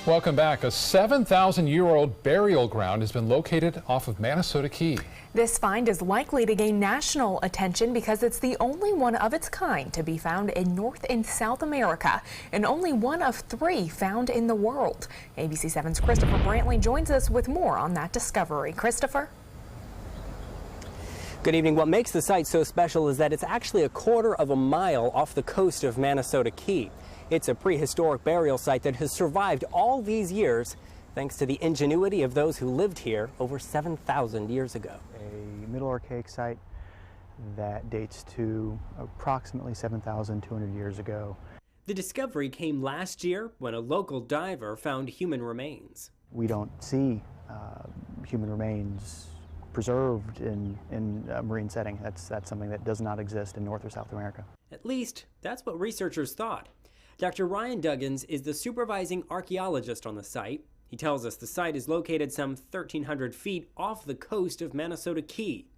Welcome back. A 7,000-year-old burial ground has been located off of Manasota Key. This find is likely to gain national attention because it's the only one of its kind to be found in North and South America, and only one of 3 found in the world. ABC 7's Christopher Brantley joins us with more on that discovery. Christopher? Good evening. What makes the site so special is that it's actually a quarter of a mile off the coast of Manasota Key. It's a prehistoric burial site that has survived all these years thanks to the ingenuity of those who lived here over 7,000 years ago. A Middle Archaic site that dates to approximately 7,200 years ago. The discovery came last year when a local diver found human remains. We don't see human remains preserved in a marine setting. That's something that does not exist in North or South America. At least, that's what researchers thought. Dr. Ryan Duggins is the supervising archaeologist on the site. He tells us the site is located some 1,300 feet off the coast of Manasota Key.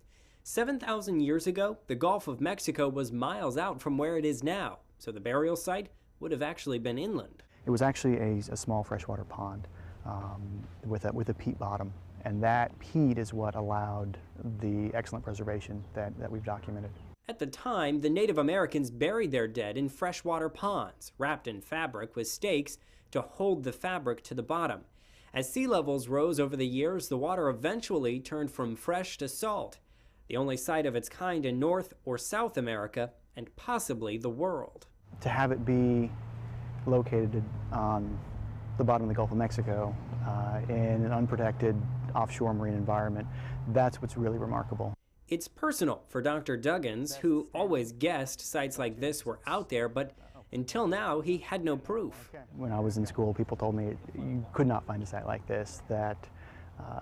7,000 years ago, the Gulf of Mexico was miles out from where it is now, so the burial site would have actually been inland. It was actually a small freshwater pond with a peat bottom, and that peat is what allowed the excellent preservation that we've documented. At the time, the Native Americans buried their dead in freshwater ponds, wrapped in fabric with stakes to hold the fabric to the bottom. As sea levels rose over the years, the water eventually turned from fresh to salt, the only site of its kind in North or South America, and possibly the world. To have it be located on the bottom of the Gulf of Mexico in an unprotected offshore marine environment, that's what's really remarkable. It's personal for Dr. Duggins, who always guessed sites like this were out there, but until now, he had no proof. When I was in school, people told me you could not find a site like this, that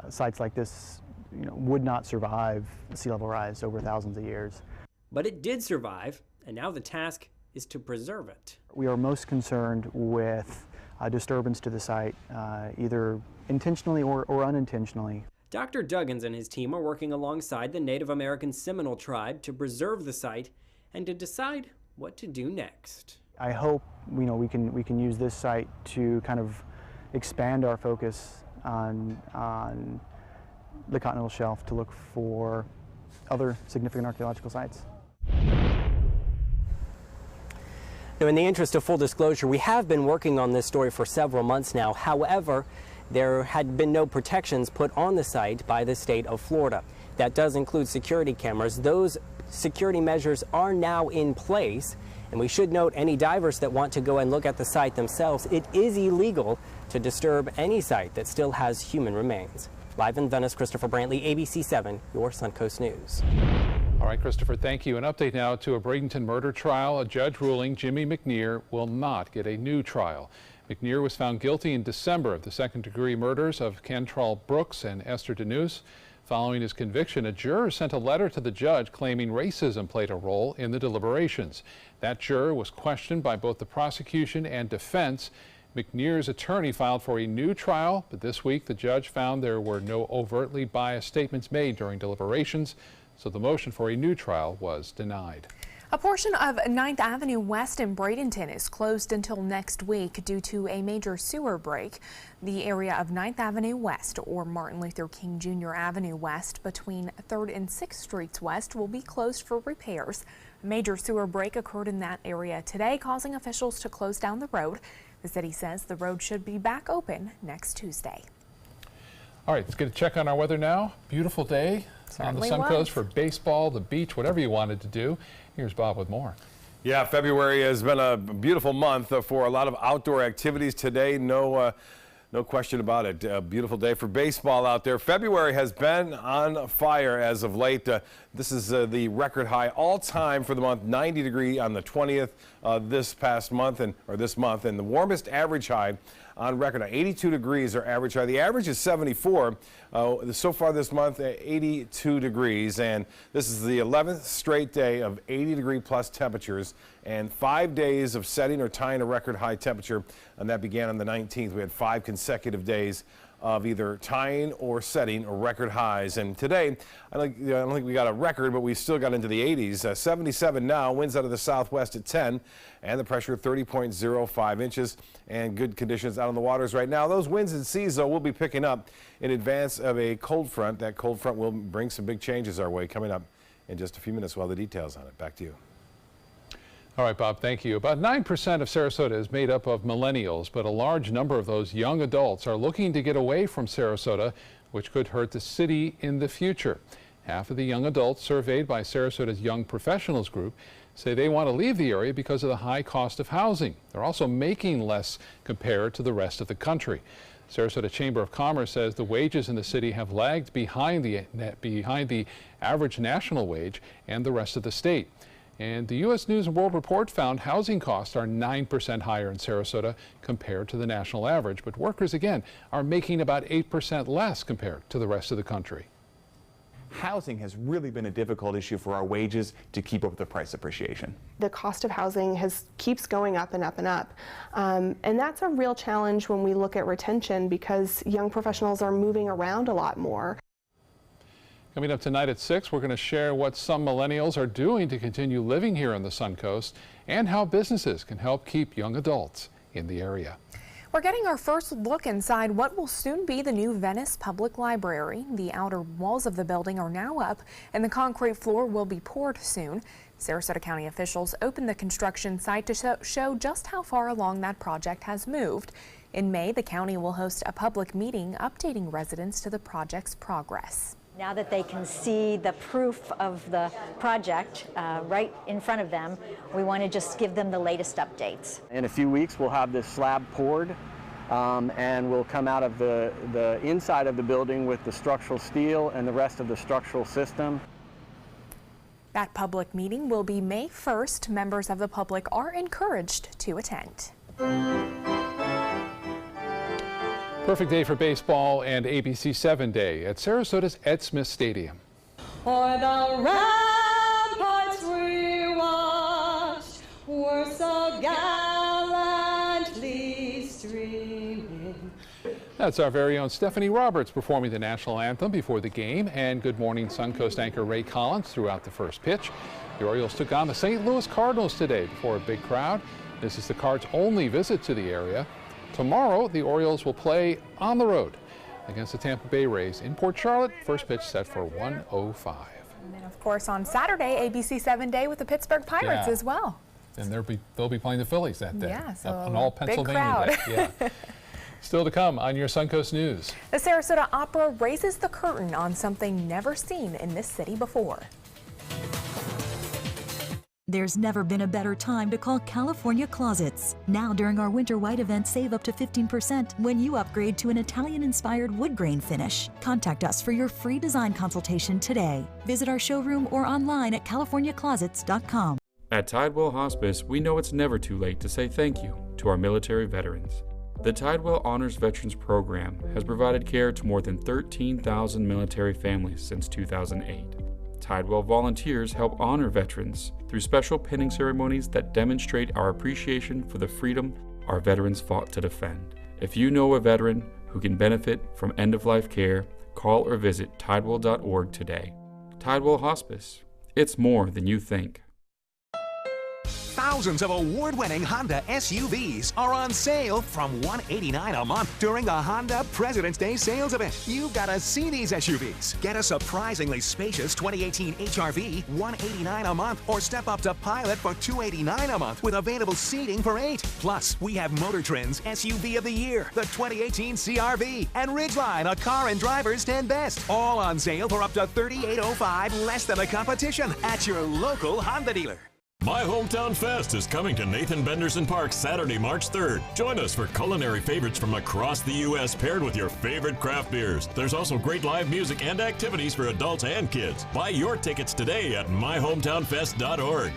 sites like this would not survive sea level rise over thousands of years. But it did survive, and now the task is to preserve it. We are most concerned with disturbance to the site, either intentionally or unintentionally. Dr. Duggins and his team are working alongside the Native American Seminole tribe to preserve the site and to decide what to do next. I hope we can use this site to kind of expand our focus on the continental shelf to look for other significant archaeological sites. Now, in the interest of full disclosure, we have been working on this story for several months now. However, there had been no protections put on the site by the state of Florida. That does include security cameras. Those security measures are now in place, and we should note any divers that want to go and look at the site themselves, it is illegal to disturb any site that still has human remains. Live in Venice, Christopher Brantley, ABC 7, your Suncoast News. All right, Christopher, thank you. An update now to a Bradenton murder trial. A judge ruling Jimmy McNear will not get a new trial. McNear was found guilty in December of the second-degree murders of Cantrell Brooks and Esther Denuse. Following his conviction, a juror sent a letter to the judge claiming racism played a role in the deliberations. That juror was questioned by both the prosecution and defense. McNear's attorney filed for a new trial, but this week the judge found there were no overtly biased statements made during deliberations, so the motion for a new trial was denied. A portion of 9th Avenue West in Bradenton is closed until next week due to a major sewer break. The area of 9th Avenue West, or Martin Luther King Jr. Avenue West, between 3rd and 6th Streets West will be closed for repairs. A major sewer break occurred in that area today, causing officials to close down the road. The city says the road should be back open next Tuesday. All right, let's get a check on our weather now. Beautiful day on the Suncoast for baseball, the beach, whatever you wanted to do. Here's Bob with more. Yeah, February has been a beautiful month for a lot of outdoor activities today. No question about it. A beautiful day for baseball out there. February has been on fire as of late. This is the record high all time for the month, 90 degree on the 20th this month, and the warmest average high on record, 82 degrees our average high. The average is 74. So far this month, 82 degrees, and this is the 11th straight day of 80-degree plus temperatures and 5 days of setting or tying a record high temperature, and that began on the 19th. We had 5 consecutive days of either tying or setting record highs. And today, I don't think we got a record, but we still got into the 80s. 77 now, winds out of the southwest at 10, and the pressure 30.05 inches, and good conditions out on the waters right now. Those winds and seas, though, will be picking up in advance of a cold front. That cold front will bring some big changes our way coming up in just a few minutes. We'll have the details on it. Back to you. All right, Bob, thank you. About 9% of Sarasota is made up of millennials, but a large number of those young adults are looking to get away from Sarasota, which could hurt the city in the future. Half of the young adults surveyed by Sarasota's Young Professionals Group say they want to leave the area because of the high cost of housing. They're also making less compared to the rest of the country. Sarasota Chamber of Commerce says the wages in the city have lagged behind the average national wage and the rest of the state. And the U.S. News & World Report found housing costs are 9% higher in Sarasota compared to the national average. But workers, again, are making about 8% less compared to the rest of the country. Housing has really been a difficult issue for our wages to keep up with the price appreciation. The cost of housing keeps going up and up and up. And that's a real challenge when we look at retention, because young professionals are moving around a lot more. Coming up tonight at 6, we're going to share what some millennials are doing to continue living here on the Suncoast and how businesses can help keep young adults in the area. We're getting our first look inside what will soon be the new Venice Public Library. The outer walls of the building are now up and the concrete floor will be poured soon. Sarasota County officials opened the construction site to show just how far along that project has moved. In May, the county will host a public meeting updating residents to the project's progress. Now that they can see the proof of the project right in front of them, we want to just give them the latest updates. In a few weeks, we'll have this slab poured and we'll come out of the inside of the building with the structural steel and the rest of the structural system. That public meeting will be May 1st. Members of the public are encouraged to attend. Perfect day for baseball and ABC 7 Day at Sarasota's Ed Smith Stadium. O'er the ramparts we watched were so gallantly streaming. That's our very own Stephanie Roberts performing the national anthem before the game, and Good Morning Suncoast anchor Ray Collins throughout the first pitch. The Orioles took on the St. Louis Cardinals today before a big crowd. This is the Cards' only visit to the area. Tomorrow, the Orioles will play on the road against the Tampa Bay Rays in Port Charlotte. First pitch set for 1:05. And then, of course, on Saturday, ABC 7 Day with the Pittsburgh Pirates as well. And they'll be playing the Phillies that day. Yeah, so an all Pennsylvania day. Yeah. Still to come on your Suncoast News. The Sarasota Opera raises the curtain on something never seen in this city before. There's never been a better time to call California Closets. Now during our Winter White event, save up to 15% when you upgrade to an Italian-inspired wood grain finish. Contact us for your free design consultation today. Visit our showroom or online at californiaclosets.com. At Tidewell Hospice, we know it's never too late to say thank you to our military veterans. The Tidewell Honors Veterans Program has provided care to more than 13,000 military families since 2008. Tidewell volunteers help honor veterans through special pinning ceremonies that demonstrate our appreciation for the freedom our veterans fought to defend. If you know a veteran who can benefit from end-of-life care, call or visit tidewell.org today. Tidewell Hospice. It's more than you think. Thousands of award-winning Honda SUVs are on sale from $189 a month during the Honda President's Day sales event. You've got to see these SUVs. Get a surprisingly spacious 2018 HR-V, $189 a month, or step up to Pilot for $289 a month with available seating for 8. Plus, we have Motor Trend's SUV of the Year, the 2018 CR-V, and Ridgeline, a Car and Driver's 10 Best. All on sale for up to $3,805, less than the competition, at your local Honda dealer. My Hometown Fest is coming to Nathan Benderson Park Saturday, March 3rd. Join us for culinary favorites from across the U.S. paired with your favorite craft beers. There's also great live music and activities for adults and kids. Buy your tickets today at myhometownfest.org.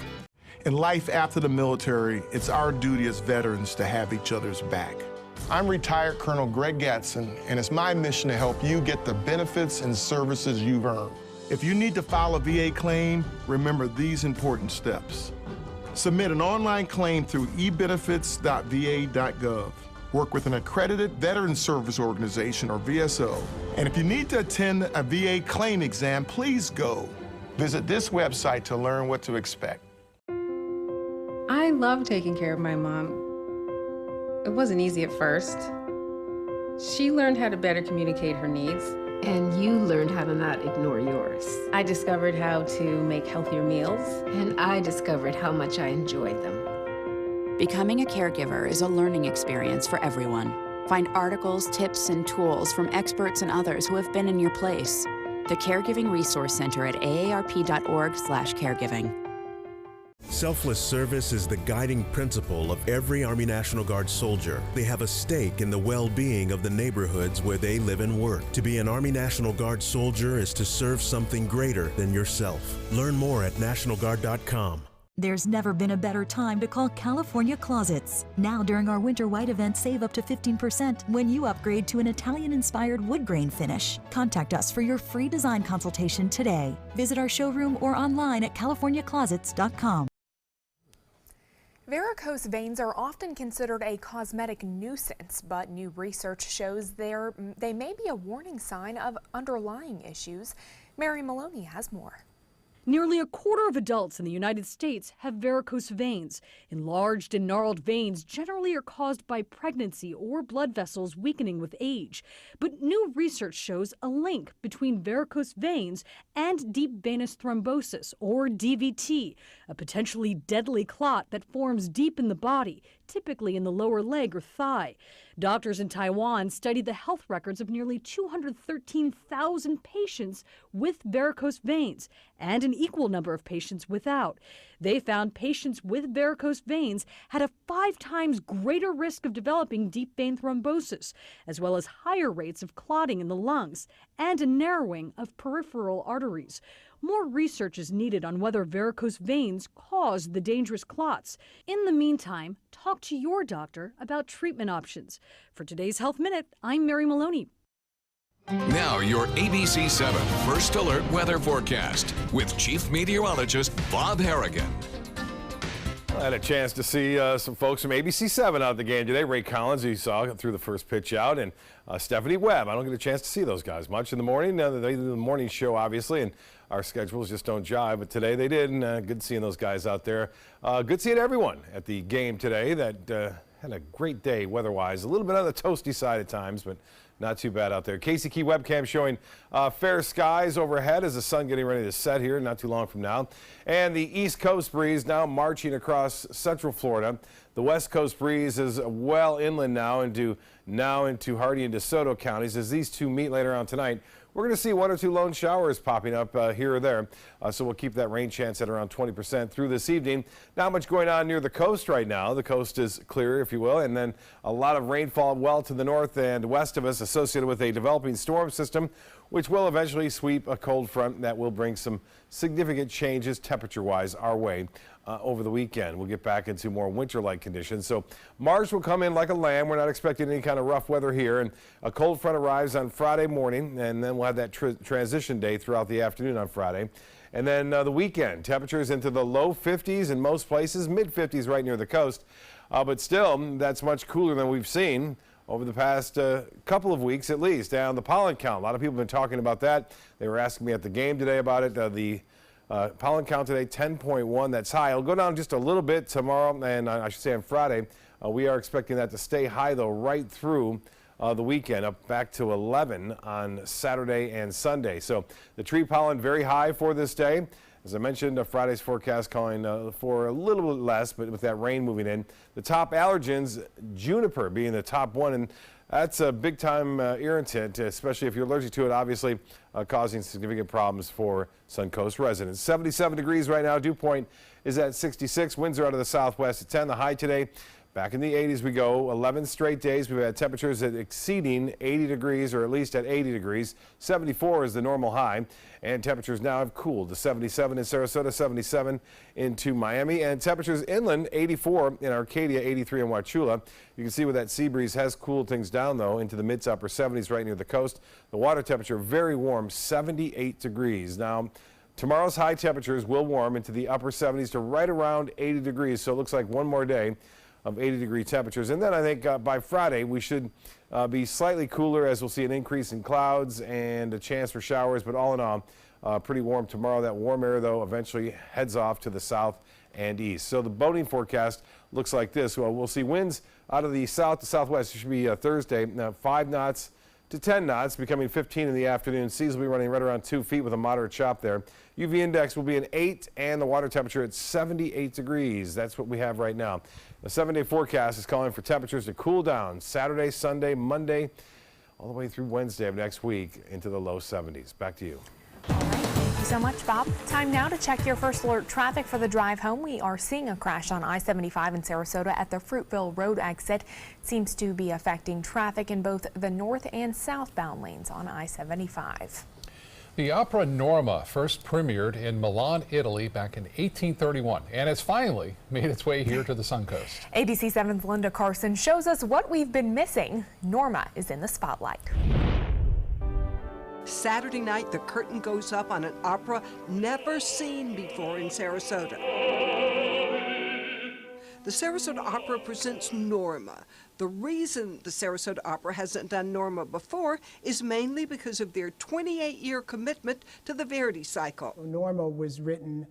In life after the military, it's our duty as veterans to have each other's back. I'm retired Colonel Greg Gatson, and it's my mission to help you get the benefits and services you've earned. If you need to file a VA claim, remember these important steps. Submit an online claim through ebenefits.va.gov. work with an accredited Veteran Service Organization, or VSO. And if you need to attend a VA claim exam, please go. Visit this website to learn what to expect. I love taking care of my mom. It wasn't easy at first. She learned how to better communicate her needs. And you learned how to not ignore yours. I discovered how to make healthier meals. And I discovered how much I enjoyed them. Becoming a caregiver is a learning experience for everyone. Find articles, tips, and tools from experts and others who have been in your place. The Caregiving Resource Center at aarp.org/caregiving. Selfless service is the guiding principle of every Army National Guard soldier. They have a stake in the well-being of the neighborhoods where they live and work. To be an Army National Guard soldier is to serve something greater than yourself. Learn more at nationalguard.com. There's never been a better time to call California Closets. Now during our Winter White event, save up to 15% when you upgrade to an Italian-inspired wood grain finish. Contact us for your free design consultation today. Visit our showroom or online at californiaclosets.com. Varicose veins are often considered a cosmetic nuisance, but new research shows they may be a warning sign of underlying issues. Mary Maloney has more. Nearly a quarter of adults in the United States have varicose veins. Enlarged and gnarled veins generally are caused by pregnancy or blood vessels weakening with age. But new research shows a link between varicose veins and deep venous thrombosis, or DVT, a potentially deadly clot that forms deep in the body, typically in the lower leg or thigh. Doctors in Taiwan studied the health records of nearly 213,000 patients with varicose veins and an equal number of patients without. They found patients with varicose veins had a 5 times greater risk of developing deep vein thrombosis, as well as higher rates of clotting in the lungs and a narrowing of peripheral arteries. More research is needed on whether varicose veins cause the dangerous clots. In the meantime, talk to your doctor about treatment options. For today's Health Minute, I'm Mary Maloney. Now your ABC 7 First Alert weather forecast with Chief Meteorologist Bob Harrigan. I had a chance to see some folks from ABC 7 out at the game today. Ray Collins, who you saw threw the first pitch out, and Stephanie Webb. I don't get a chance to see those guys much in the morning. They do the morning show, obviously, and our schedules just don't jive. But today they did, and good seeing those guys out there. Good seeing everyone at the game today. That had a great day weather-wise. A little bit on the toasty side at times, but not too bad out there. Casey Key webcam showing fair skies overhead as the sun getting ready to set here not too long from now. And the East Coast breeze now marching across central Florida. The West Coast breeze is well inland now into Hardee and DeSoto counties. As these two meet later on tonight, we're going to see 1 or 2 lone showers popping up here or there. So we'll keep that rain chance at around 20% through this evening. Not much going on near the coast right now. The coast is clear, if you will, and then a lot of rainfall well to the north and west of us associated with a developing storm system, which will eventually sweep a cold front that will bring some significant changes temperature-wise our way over the weekend. We'll get back into more winter-like conditions. So Mars will come in like a lamb. We're not expecting any kind of rough weather here. And a cold front arrives on Friday morning, and then we'll have that transition day throughout the afternoon on Friday. And then the weekend, temperatures into the low 50s in most places, mid 50s right near the coast. But still, that's much cooler than we've seen over the past couple of weeks at least. And the pollen count, a lot of people have been talking about that. They were asking me at the game today about it. The pollen count today, 10.1. That's high. It'll go down just a little bit tomorrow, and I should say on Friday. We are expecting that to stay high, though, right through the weekend, up back to 11 on Saturday and Sunday. So the tree pollen very high for this day. As I mentioned, Friday's forecast calling for a little bit less, but with that rain moving in. The top allergens, juniper being the top one, and that's a big-time irritant, especially if you're allergic to it, obviously causing significant problems for Suncoast residents. 77 degrees right now. Dew point is at 66. Winds are out of the southwest at 10. The high today, back in the 80s we go. 11 straight days. We've had temperatures that exceeding 80 degrees, or at least at 80 degrees. 74 is the normal high. And temperatures now have cooled to 77 in Sarasota, 77 into Miami. And temperatures inland, 84 in Arcadia, 83 in Wauchula. You can see where that sea breeze has cooled things down, though, into the mid to upper 70s right near the coast. The water temperature very warm, 78 degrees. Now, tomorrow's high temperatures will warm into the upper 70s to right around 80 degrees. So it looks like one more day of 80-degree temperatures. And then I think by Friday we should be slightly cooler, as we'll see an increase in clouds and a chance for showers. But all in all, pretty warm tomorrow. That warm air, though, eventually heads off to the south and east. So the boating forecast looks like this. Well, we'll see winds out of the south to southwest. It should be Thursday, 5 knots to 10 knots, becoming 15 in the afternoon. Seas will be running right around 2 feet with a moderate chop there. UV index will be an 8 and the water temperature at 78 degrees. That's what we have right now. The 7-day forecast is calling for temperatures to cool down Saturday, Sunday, Monday, all the way through Wednesday of next week into the low 70s. Back to you. Thank you so much, Bob. Time now to check your first alert traffic for the drive home. We are seeing a crash on I-75 in Sarasota at the Fruitville Road exit. It seems to be affecting traffic in both the north and southbound lanes on I-75. The opera Norma first premiered in Milan, Italy back in 1831, and it's finally made its way here to the Suncoast. ABC 7's Linda Carson shows us what we've been missing. Norma is in the spotlight. Saturday night, the curtain goes up on an opera never seen before in Sarasota. The Sarasota Opera presents Norma. The reason the Sarasota Opera hasn't done Norma before is mainly because of their 28-year commitment to the Verdi cycle. Norma was written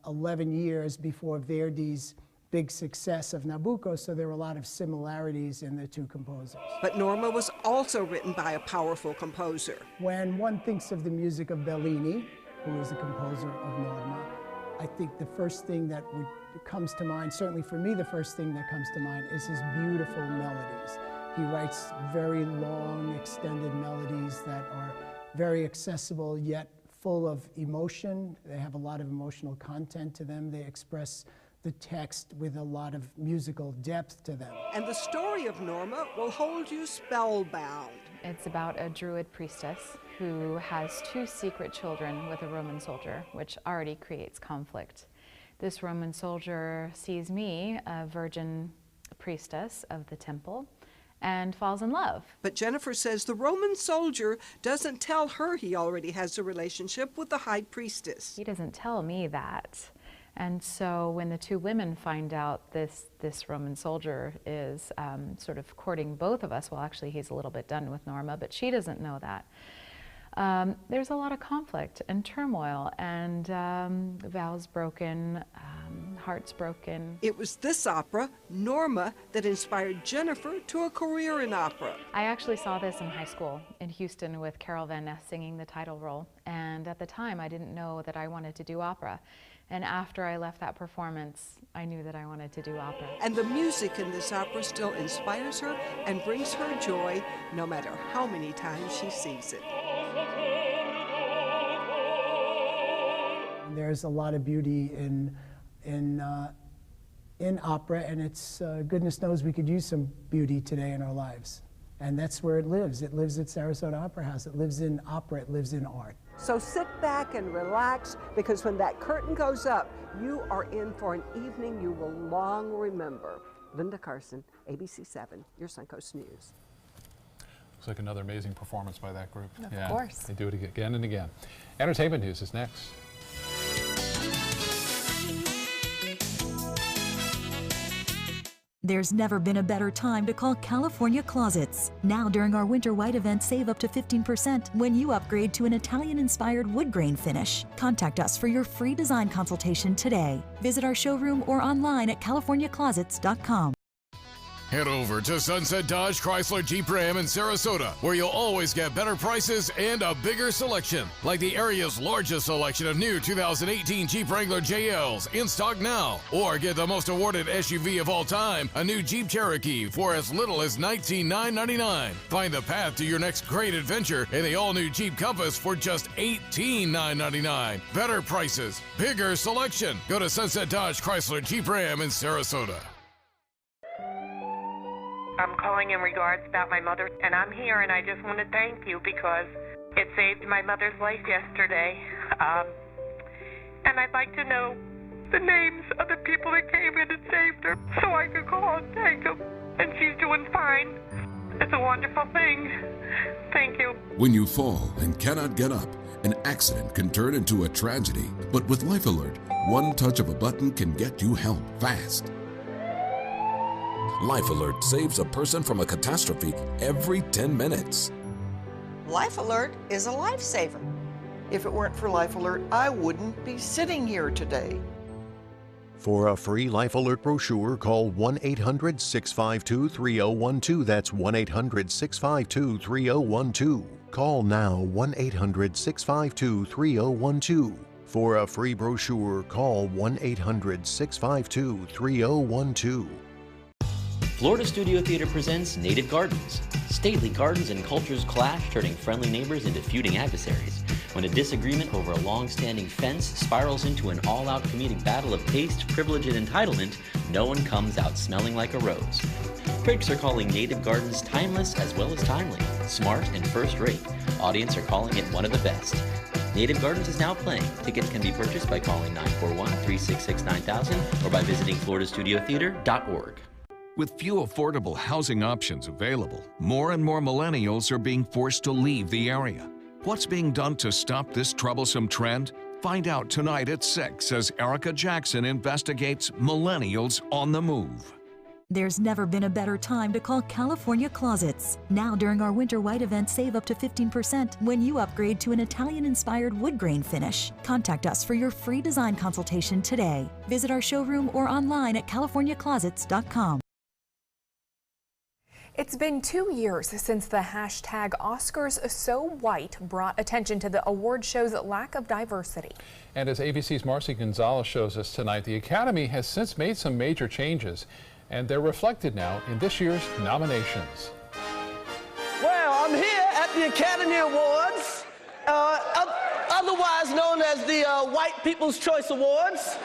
11 years before Verdi's big success of Nabucco, so there were a lot of similarities in the two composers. But Norma was also written by a powerful composer. When one thinks of the music of Bellini, who is the composer of Norma, I think the first thing that comes to mind, certainly for me the first thing that comes to mind, is his beautiful melodies. He writes very long, extended melodies that are very accessible yet full of emotion. They have a lot of emotional content to them. They express the text with a lot of musical depth to them. And the story of Norma will hold you spellbound. It's about a Druid priestess who has 2 secret children with a Roman soldier, which already creates conflict. This Roman soldier sees me, a virgin priestess of the temple, and falls in love. But Jennifer says the Roman soldier doesn't tell her he already has a relationship with the high priestess. He doesn't tell me that. And so when the 2 women find out this Roman soldier is sort of courting both of us, well, actually he's a little bit done with Norma, but she doesn't know that. There's a lot of conflict and turmoil and vows broken, hearts broken. It was this opera, Norma, that inspired Jennifer to a career in opera. I actually saw this in high school in Houston with Carol Van Ness singing the title role. And at the time, I didn't know that I wanted to do opera. And after I left that performance, I knew that I wanted to do opera. And the music in this opera still inspires her and brings her joy, no matter how many times she sees it. There's a lot of beauty in opera, and it's goodness knows we could use some beauty today in our lives. And that's where it lives. It lives at Sarasota Opera House. It lives in opera. It lives in art. So sit back and relax, because when that curtain goes up, you are in for an evening you will long remember. Linda Carson, ABC 7, your Suncoast News. Looks like another amazing performance by that group. Of course. They do it again and again. Entertainment news is next. There's never been a better time to call California Closets. Now during our Winter White event, save up to 15% when you upgrade to an Italian-inspired wood grain finish. Contact us for your free design consultation today. Visit our showroom or online at californiaclosets.com. Head over to Sunset Dodge Chrysler Jeep Ram in Sarasota, where you'll always get better prices and a bigger selection, like the area's largest selection of new 2018 Jeep Wrangler JLs in stock now. Or get the most awarded SUV of all time, a new Jeep Cherokee, for as little as $19,999. Find the path to your next great adventure in the all-new Jeep Compass for just $18,999. Better prices, bigger selection. Go to Sunset Dodge Chrysler Jeep Ram in Sarasota. I'm calling in regards about my mother, and I'm here, and I just want to thank you because it saved my mother's life yesterday. And I'd like to know the names of the people that came in and saved her so I could call and thank them. And she's doing fine. It's a wonderful thing. Thank you. When you fall and cannot get up, an accident can turn into a tragedy. But with Life Alert, one touch of a button can get you help fast. Life Alert saves a person from a catastrophe every 10 minutes. Life Alert is a lifesaver. If it weren't for Life Alert, I wouldn't be sitting here today. For a free Life Alert brochure, call 1-800-652-3012. That's 1-800-652-3012. Call now 1-800-652-3012. For a free brochure, call 1-800-652-3012. Florida Studio Theater presents Native Gardens. Stately gardens and cultures clash, turning friendly neighbors into feuding adversaries. When a disagreement over a long-standing fence spirals into an all-out comedic battle of taste, privilege, and entitlement, no one comes out smelling like a rose. Critics are calling Native Gardens timeless as well as timely, smart and first-rate. Audience are calling it one of the best. Native Gardens is now playing. Tickets can be purchased by calling 941-366-9000 or by visiting floridastudiotheater.org. With few affordable housing options available, more and more millennials are being forced to leave the area. What's being done to stop this troublesome trend? Find out tonight at 6 as Erica Jackson investigates millennials on the move. There's never been a better time to call California Closets. Now during our Winter White event, save up to 15% when you upgrade to an Italian-inspired wood grain finish. Contact us for your free design consultation today. Visit our showroom or online at californiaclosets.com. It's been 2 years since the hashtag #OscarsSoWhite brought attention to the award show's lack of diversity. And as ABC's Marcy Gonzalez shows us tonight, the Academy has since made some major changes, and they're reflected now in this year's nominations. Well, I'm here at the Academy Awards, otherwise known as the White People's Choice Awards.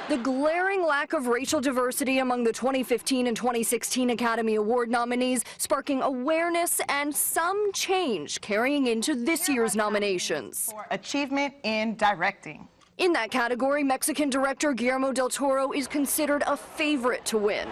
The glaring lack of racial diversity among the 2015 and 2016 Academy Award nominees sparking awareness and some change carrying into this year's nominations. Achievement in directing. In that category, Mexican director Guillermo del Toro is considered a favorite to win.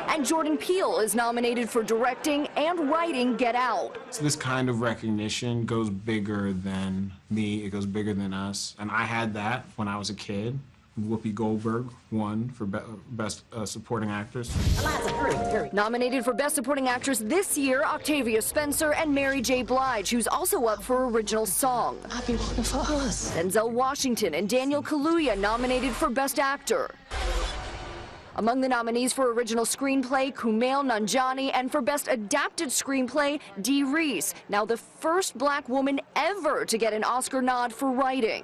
And Jordan Peele is nominated for directing and writing Get Out. So this kind of recognition goes bigger than me, it goes bigger than us. And I had that when I was a kid. Whoopi Goldberg won for Best Supporting Actress. Nominated for Best Supporting Actress this year, Octavia Spencer and Mary J. Blige, who's also up for Original Song. Happy one for us. Denzel Washington and Daniel Kaluuya nominated for Best Actor. Among the nominees for Original Screenplay, Kumail Nanjiani, and for Best Adapted Screenplay, Dee Reese, now the first black woman ever to get an Oscar nod for writing.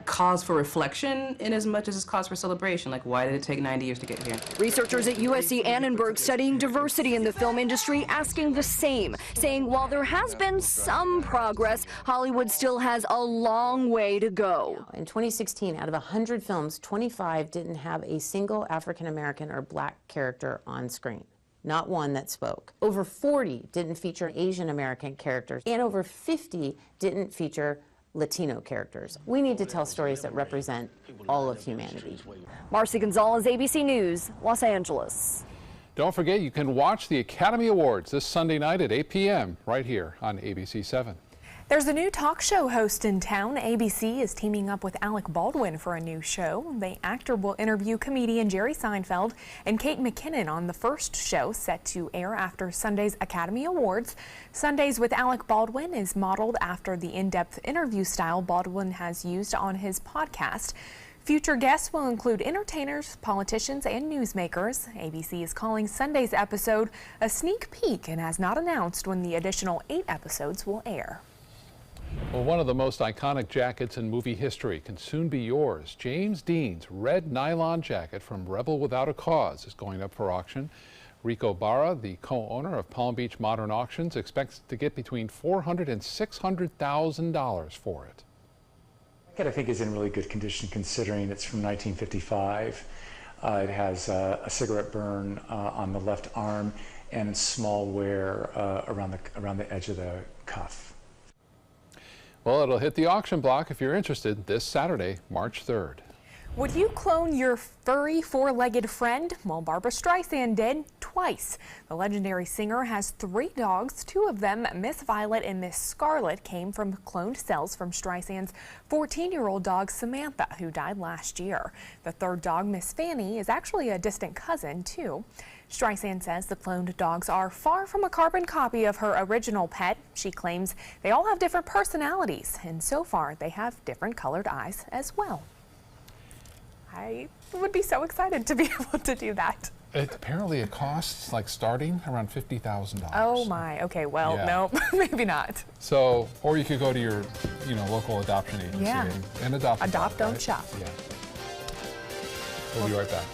Cause for reflection in as much as it's cause for celebration. Like, why did it take 90 years to get here? Researchers at USC Annenberg studying diversity in the film industry asking the same, saying while there has been some progress, Hollywood still has a long way to go. In 2016, out of 100 films, 25 didn't have a single African American or black character on screen. Not one that spoke. Over 40 didn't feature Asian American characters, and over 50 didn't feature Latino characters. We need to tell stories that represent all of humanity. Marcy Gonzalez, ABC News, Los Angeles. Don't forget, you can watch the Academy Awards this Sunday night at 8 p.m. right here on ABC 7. There's a new talk show host in town. ABC is teaming up with Alec Baldwin for a new show. The actor will interview comedian Jerry Seinfeld and Kate McKinnon on the first show, set to air after Sunday's Academy Awards. Sundays with Alec Baldwin is modeled after the in-depth interview style Baldwin has used on his podcast. Future guests will include entertainers, politicians, and newsmakers. ABC is calling Sunday's episode a sneak peek and has not announced when the additional 8 episodes will air. Well, one of the most iconic jackets in movie history can soon be yours. James Dean's red nylon jacket from Rebel Without a Cause is going up for auction. Rico Barra, the co-owner of Palm Beach Modern Auctions, expects to get between $400,000 and $600,000 for it. I think is in really good condition considering it's from 1955. It has a cigarette burn on the left arm and small wear around the edge of the cuff. Well, it'll hit the auction block if you're interested this Saturday, March 3rd. Would you clone your furry four-legged friend? Well, Barbra Streisand did twice. The legendary singer has 3 dogs. 2 of them, Miss Violet and Miss Scarlet, came from cloned cells from Streisand's 14-year-old dog Samantha, who died last year. The 3rd dog, Miss Fanny, is actually a distant cousin, too. Streisand says the cloned dogs are far from a carbon copy of her original pet. She claims they all have different personalities, and so far they have different colored eyes as well. I would be so excited to be able to do that. Apparently it costs, like, starting around $50,000. Oh my, okay, well, Yeah. no, maybe not. So, or you could go to your, local adoption agency Yeah. and adopt a Adopt, dog, don't right? shop. Yeah. We'll be right back.